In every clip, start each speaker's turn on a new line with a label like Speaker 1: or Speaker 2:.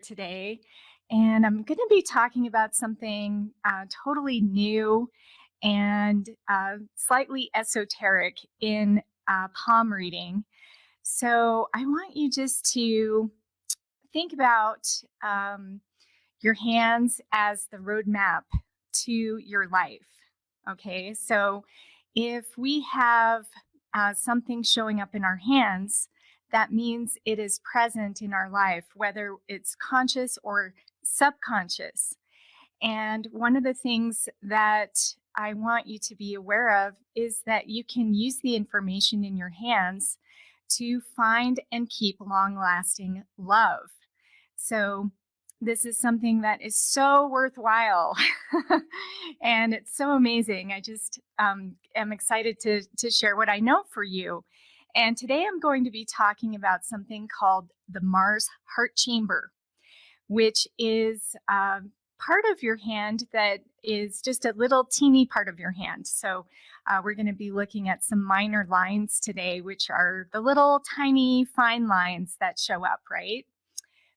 Speaker 1: today, and I'm going to be talking about something totally new and slightly esoteric in palm reading. So I want you just to think about um, your hands as the roadmap to your life. Okay, so if we have something showing up in our hands, that means it is present in our life, whether it's conscious or subconscious. And one of the things that I want you to be aware of is that you can use the information in your hands to find and keep long lasting love. So, this is something that is so worthwhile and it's so amazing. I just am excited to share what I know for you. And today I'm going to be talking about something called the Mars Heart Chamber, which is part of your hand that is just a little teeny part of your hand. So we're going to be looking at some minor lines today, which are the little tiny fine lines that show up, right?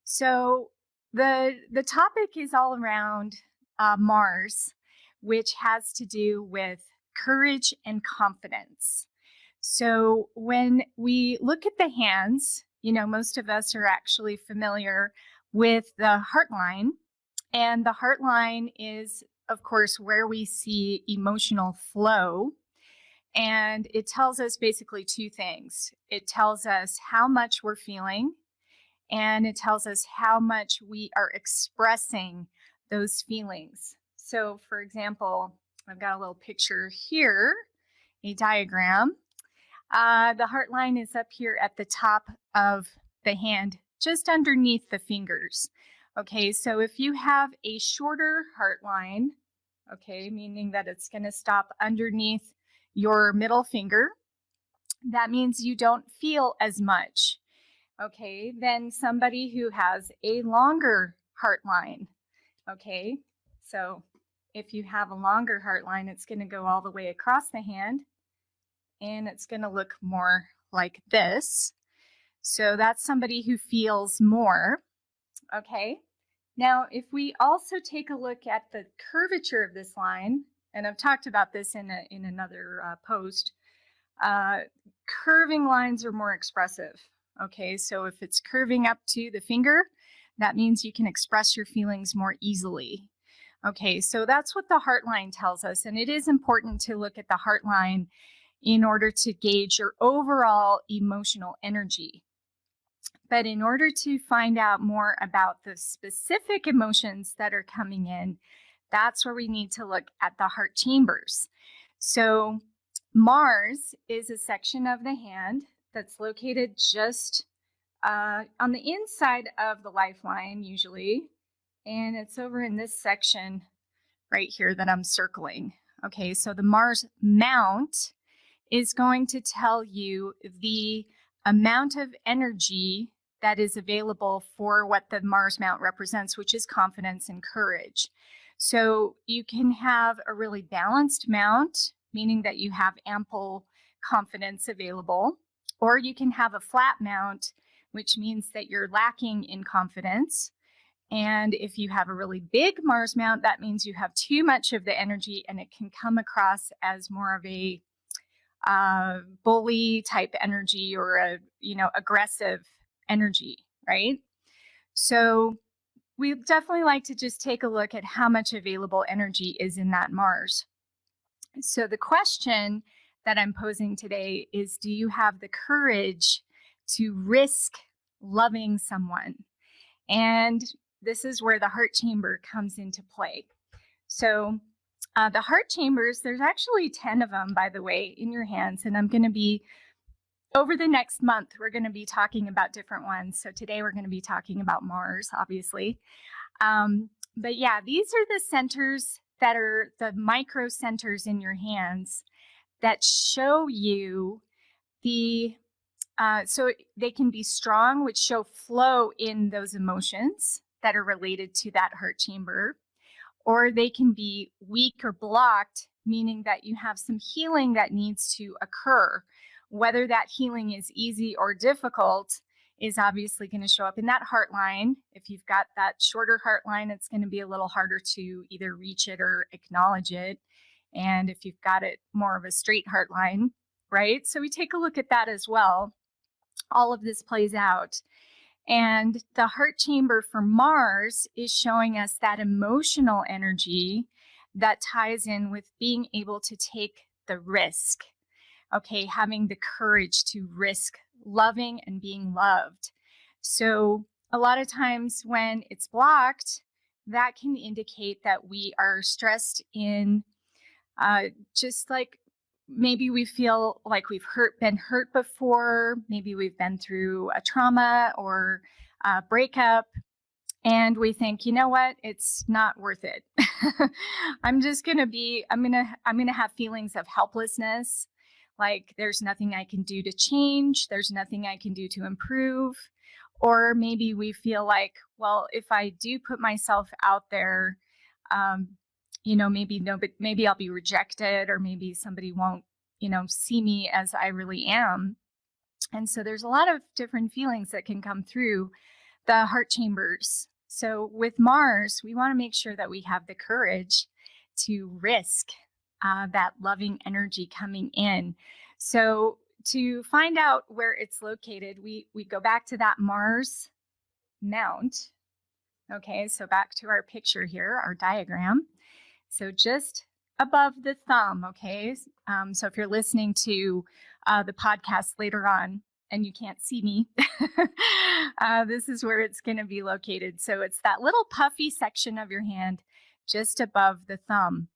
Speaker 1: So the topic is all around Mars, which has to do with courage and confidence. So when we look at the hands, most of us are actually familiar with the heart line. And the heart line is, of course, where we see emotional flow. And it tells us basically two things. It tells us how much we're feeling, and it tells us how much we are expressing those feelings. So, for example, I've got a little picture here, a diagram. The heart line is up here at the top of the hand, just underneath the fingers. Okay, so if you have a shorter heart line, okay, meaning that it's going to stop underneath your middle finger, that means you don't feel as much. Okay, then somebody who has a longer heart line. Okay, so if you have a longer heart line, it's going to go all the way across the hand and it's going to look more like this. So that's somebody who feels more. Okay, now if we also take a look at the curvature of this line, and I've talked about this in another post, curving lines are more expressive. Okay, so if it's curving up to the finger, that means you can express your feelings more easily. Okay, so that's what the heart line tells us, and it is important to look at the heart line in order to gauge your overall emotional energy. But in order to find out more about the specific emotions that are coming in, that's where we need to look at the heart chambers. So Mars is a section of the hand that's located just on the inside of the lifeline usually, and it's over in this section right here that I'm circling. Okay, so the Mars mount is going to tell you the amount of energy that is available for what the Mars mount represents, which is confidence and courage. So you can have a really balanced mount, meaning that you have ample confidence available, or you can have a flat mount, which means that you're lacking in confidence. And if you have a really big Mars mount, that means you have too much of the energy and it can come across as more of a bully type energy or a aggressive energy, right? So we definitely like to just take a look at how much available energy is in that Mars. So the question that I'm posing today is, do you have the courage to risk loving someone? And this is where the heart chamber comes into play. So the heart chambers, there's actually 10 of them, by the way, in your hands. And I'm going to be, over the next month, we're going to be talking about different ones. So today we're going to be talking about Mars, obviously. But yeah, these are the centers that are the micro centers in your hands that show you the, so they can be strong, which show flow in those emotions that are related to that heart chamber. Or they can be weak or blocked, meaning that you have some healing that needs to occur. Whether that healing is easy or difficult is obviously going to show up in that heart line. If you've got that shorter heart line, it's going to be a little harder to either reach it or acknowledge it. And if you've got it more of a straight heart line, right? So we take a look at that as well. All of this plays out. And the heart chamber for Mars is showing us that emotional energy that ties in with being able to take the risk. Okay, having the courage to risk loving and being loved. So, a lot of times when it's blocked, that can indicate that we are stressed in just like maybe we feel like we've been hurt before, maybe we've been through a trauma or a breakup, and we think, you know what, it's not worth it. I'm gonna have feelings of helplessness, like there's nothing I can do to change, there's nothing I can do to improve. Or maybe we feel like, well, if I do put myself out there, um, maybe I'll be rejected, or maybe somebody won't, see me as I really am. And so there's a lot of different feelings that can come through the heart chambers. So with Mars, we want to make sure that we have the courage to risk that loving energy coming in. So to find out where it's located, we go back to that Mars mount. Okay, so back to our picture here, our diagram. So just above the thumb, okay? So if you're listening to the podcast later on and you can't see me, this is where it's going to be located. So it's that little puffy section of your hand just above the thumb.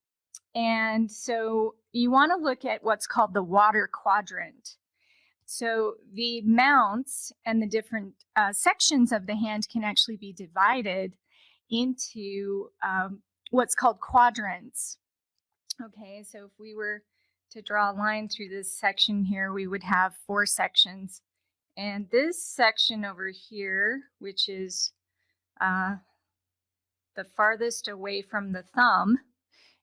Speaker 1: And so you want to look at what's called the water quadrant. So the mounts and the different sections of the hand can actually be divided into what's called quadrants. Okay, so if we were to draw a line through this section here, we would have 4 sections. And this section over here, which is the farthest away from the thumb,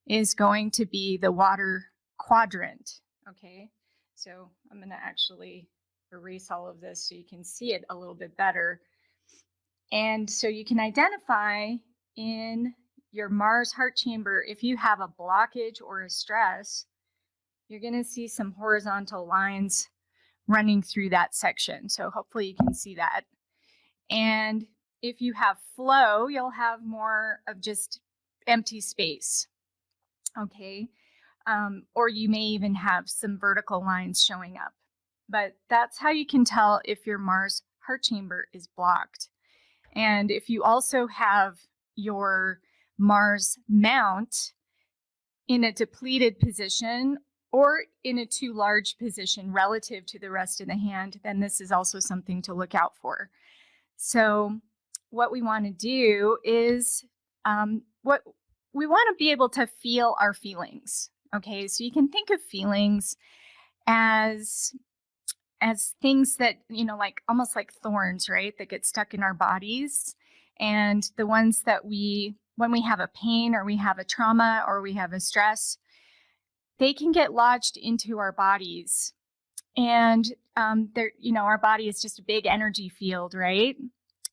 Speaker 1: is going to be the water quadrant. Okay, so I'm going to actually erase all of this so you can see it a little bit better. And so you can identify in your Mars heart chamber, if you have a blockage or a stress, you're going to see some horizontal lines running through that section. So hopefully you can see that. And if you have flow, you'll have more of just empty space. Okay. Or you may even have some vertical lines showing up. But that's how you can tell if your Mars heart chamber is blocked. And if you also have your Mars mount in a depleted position or in a too large position relative to the rest of the hand, then this is also something to look out for. So what we want to do is what we want to be able to feel our feelings. Okay, so you can think of feelings as things that, like almost like thorns, right, that get stuck in our bodies. And the ones that when we have a pain or we have a trauma or we have a stress, they can get lodged into our bodies. And our body is just a big energy field, right?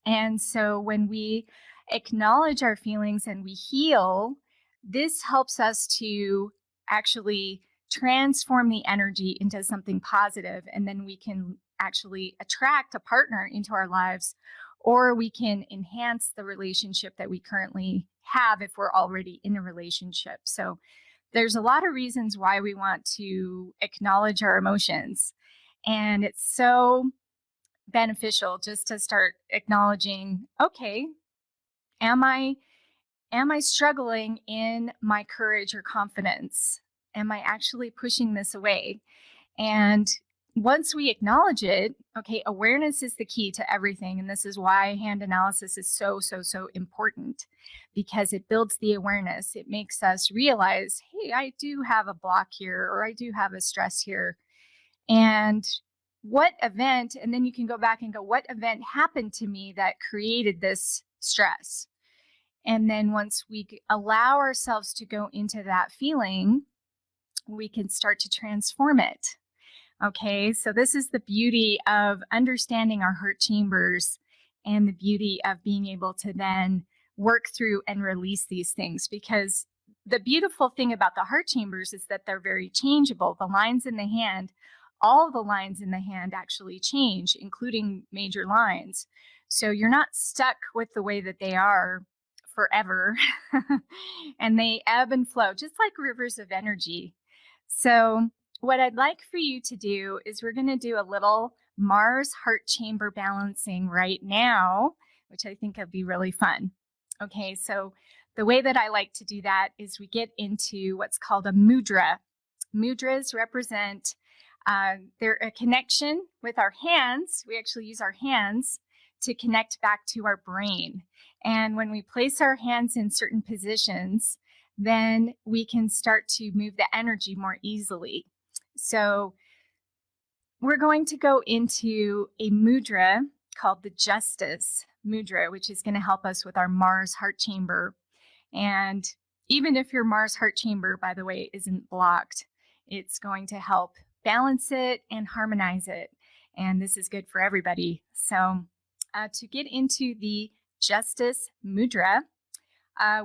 Speaker 1: And so when we acknowledge our feelings and we heal, this helps us to actually transform the energy into something positive, and then we can actually attract a partner into our lives, or we can enhance the relationship that we currently have if we're already in a relationship. So there's a lot of reasons why we want to acknowledge our emotions, and it's so beneficial just to start acknowledging, okay, am I struggling in my courage or confidence? Am I actually pushing this away? And once we acknowledge it, okay, awareness is the key to everything. And this is why hand analysis is so, so, so important, because it builds the awareness. It makes us realize, hey, I do have a block here, or I do have a stress here. And what event, and then you can go back and go, what event happened to me that created this stress? And then once we allow ourselves to go into that feeling, we can start to transform it. Okay, so this is the beauty of understanding our heart chambers and the beauty of being able to then work through and release these things, because the beautiful thing about the heart chambers is that they're very changeable. The lines in the hand, all the lines in the hand actually change, including major lines. So you're not stuck with the way that they are forever. And they ebb and flow just like rivers of energy. So what I'd like for you to do is we're going to do a little Mars heart chamber balancing right now, which I think would be really fun. Okay, so the way that I like to do that is we get into what's called a mudra. Mudras represent they're a connection with our hands. We actually use our hands to connect back to our brain. And when we place our hands in certain positions, then we can start to move the energy more easily. So we're going to go into a mudra called the Justice Mudra, which is going to help us with our Mars heart chamber. And even if your Mars heart chamber, by the way, isn't blocked, it's going to help balance it and harmonize it. And this is good for everybody. So to get into the Justice Mudra,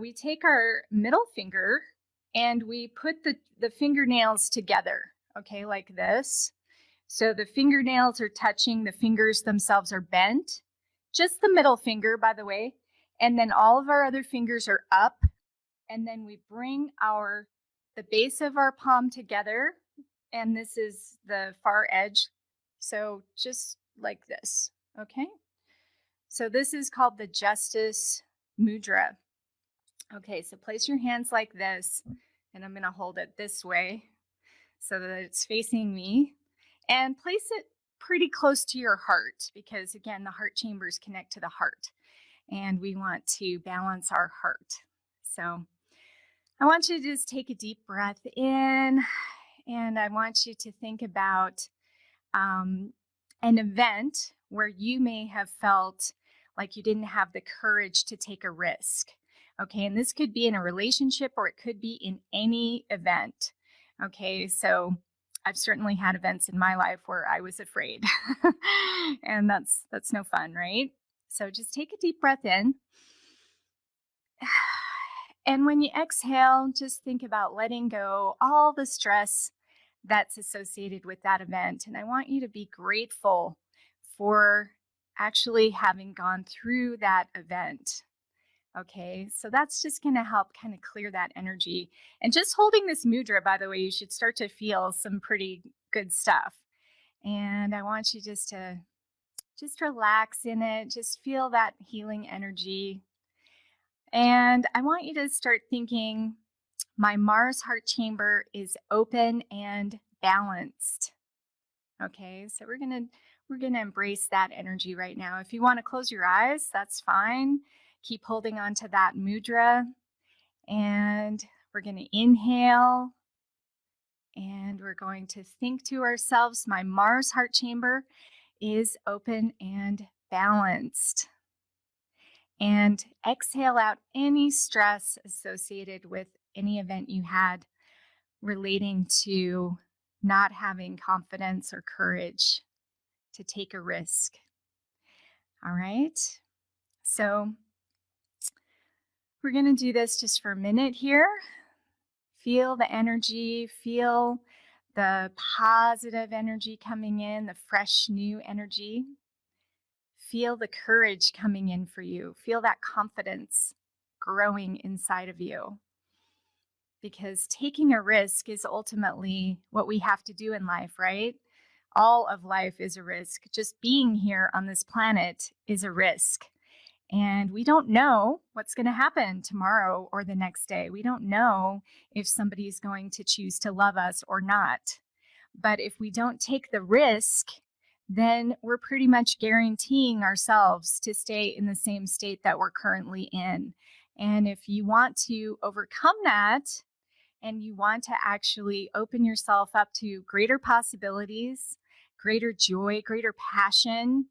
Speaker 1: we take our middle finger and we put the fingernails together, okay, like this. So the fingernails are touching, the fingers themselves are bent. Just the middle finger, by the way. And then all of our other fingers are up. And then we bring the base of our palm together. And this is the far edge. So just like this, okay? So this is called the Justice Mudra. Okay, so place your hands like this, and I'm going to hold it this way so that it's facing me. And place it pretty close to your heart because, again, the heart chambers connect to the heart. And we want to balance our heart. So I want you to just take a deep breath in, and I want you to think about an event where you may have felt like you didn't have the courage to take a risk. Okay, and this could be in a relationship or it could be in any event. Okay, so I've certainly had events in my life where I was afraid. And that's no fun, right? So just take a deep breath in. And when you exhale, just think about letting go all the stress that's associated with that event. And I want you to be grateful for actually having gone through that event. Okay, so that's just going to help kind of clear that energy. And just holding this mudra, by the way, you should start to feel some pretty good stuff. And I want you just to relax in it, just feel that healing energy. And I want you to start thinking, my Mars heart chamber is open and balanced. Okay, so we're gonna embrace that energy right now. If you want to close your eyes, that's fine. Keep holding on to that mudra. And we're gonna inhale. And we're going to think to ourselves, my Mars heart chamber is open and balanced. And exhale out any stress associated with any event you had relating to not having confidence or courage to take a risk. All right. So we're going to do this just for a minute here. Feel the energy, feel the positive energy coming in, the fresh new energy. Feel the courage coming in for you. Feel that confidence growing inside of you. Because taking a risk is ultimately what we have to do in life, right? All of life is a risk. Just being here on this planet is a risk. And we don't know what's going to happen tomorrow or the next day. We don't know if somebody's going to choose to love us or not. But if we don't take the risk, then we're pretty much guaranteeing ourselves to stay in the same state that we're currently in. And if you want to overcome that, and you want to actually open yourself up to greater possibilities, greater joy, greater passion,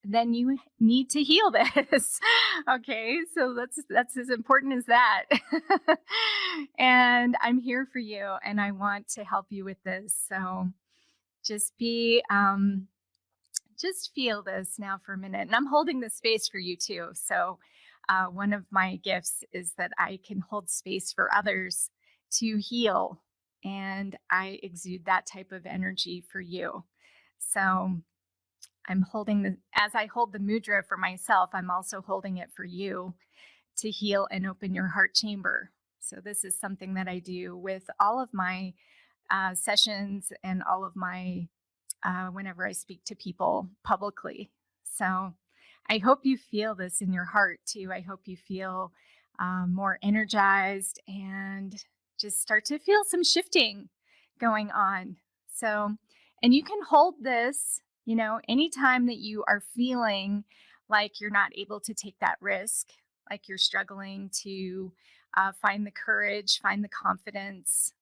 Speaker 1: then you need to heal this. Okay, so that's as important as that. And I'm here for you, and I want to help you with this. So just be, just feel this now for a minute. And I'm holding the space for you too. So, one of my gifts is that I can hold space for others to heal. And I exude that type of energy for you. So, I'm holding as I hold the mudra for myself, I'm also holding it for you to heal and open your heart chamber. So, this is something that I do with all of my sessions and all of my whenever I speak to people publicly. So I hope you feel this in your heart too. I hope you feel more energized and just start to feel some shifting going on. So, and you can hold this, anytime that you are feeling like you're not able to take that risk, like you're struggling to find the courage, find the confidence.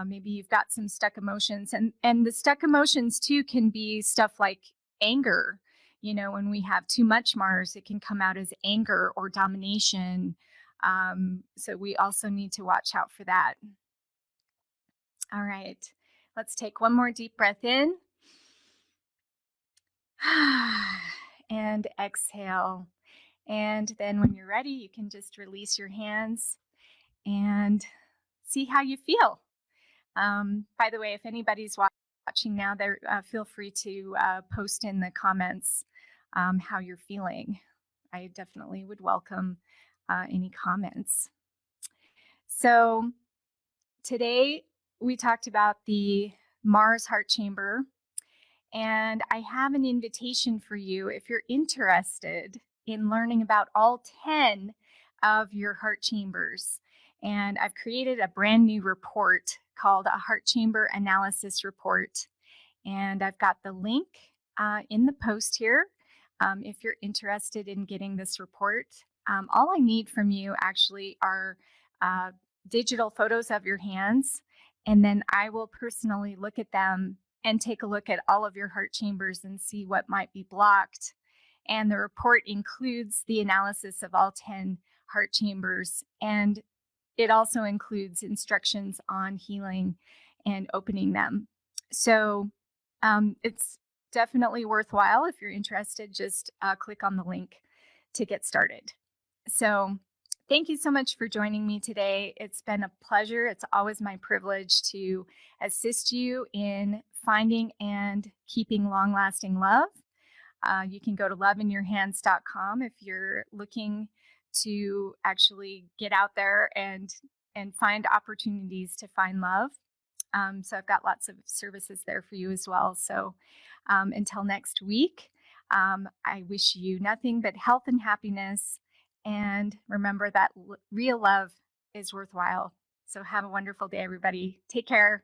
Speaker 1: Maybe you've got some stuck emotions, and the stuck emotions too can be stuff like anger. When we have too much Mars, it can come out as anger or domination. So we also need to watch out for that. All right, let's take one more deep breath in and exhale. And then when you're ready, you can just release your hands and see how you feel. By the way, if anybody's watching now, there feel free to post in the comments how you're feeling. I definitely would welcome any comments. So today we talked about the Mars heart chamber, and I have an invitation for you if you're interested in learning about all 10 of your heart chambers. And I've created a brand new report called a Heart Chamber Analysis Report. And I've got the link in the post here if you're interested in getting this report. All I need from you actually are digital photos of your hands, and then I will personally look at them and take a look at all of your heart chambers and see what might be blocked. And the report includes the analysis of all 10 heart chambers, and it also includes instructions on healing and opening them. So it's definitely worthwhile. If you're interested, just click on the link to get started. So thank you so much for joining me today. It's been a pleasure. It's always my privilege to assist you in finding and keeping long-lasting love. You can go to loveinyourhands.com if you're looking to actually get out there and find opportunities to find love. So I've got lots of services there for you as well. So until next week, I wish you nothing but health and happiness. And remember that real love is worthwhile. So have a wonderful day, everybody. Take care.